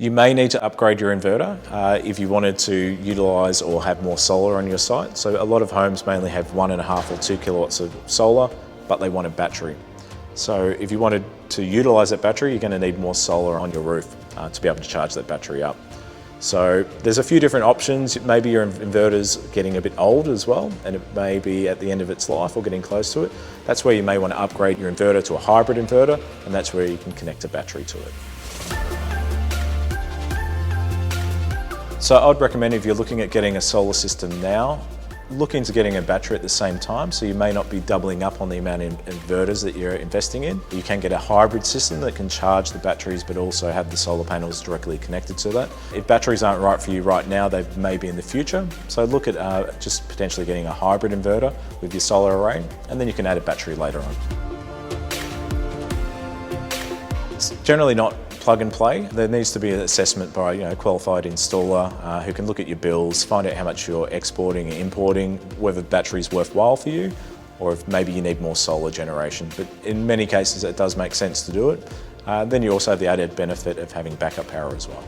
You may need to upgrade your inverter if you wanted to utilise or have more solar on your site. So a lot of homes mainly have 1.5 or 2 kilowatts of solar, but they want a battery. So if you wanted to utilise that battery, you're going to need more solar on your roof to be able to charge that battery up. So there's a few different options. Maybe your inverter's getting a bit old as well, and it may be at the end of its life or getting close to it. That's where you may want to upgrade your inverter to a hybrid inverter, and that's where you can connect a battery to it. So I'd recommend, if you're looking at getting a solar system now, look into getting a battery at the same time, so you may not be doubling up on the amount of inverters that you're investing in. You can get a hybrid system that can charge the batteries but also have the solar panels directly connected to that. If batteries aren't right for you right now, they may be in the future. So look at just potentially getting a hybrid inverter with your solar array, and then you can add a battery later on. It's generally not plug and play. There needs to be an assessment by a qualified installer who can look at your bills, find out how much you're exporting and importing, whether the battery is worthwhile for you, or if maybe you need more solar generation. But in many cases it does make sense to do it. Then you also have the added benefit of having backup power as well.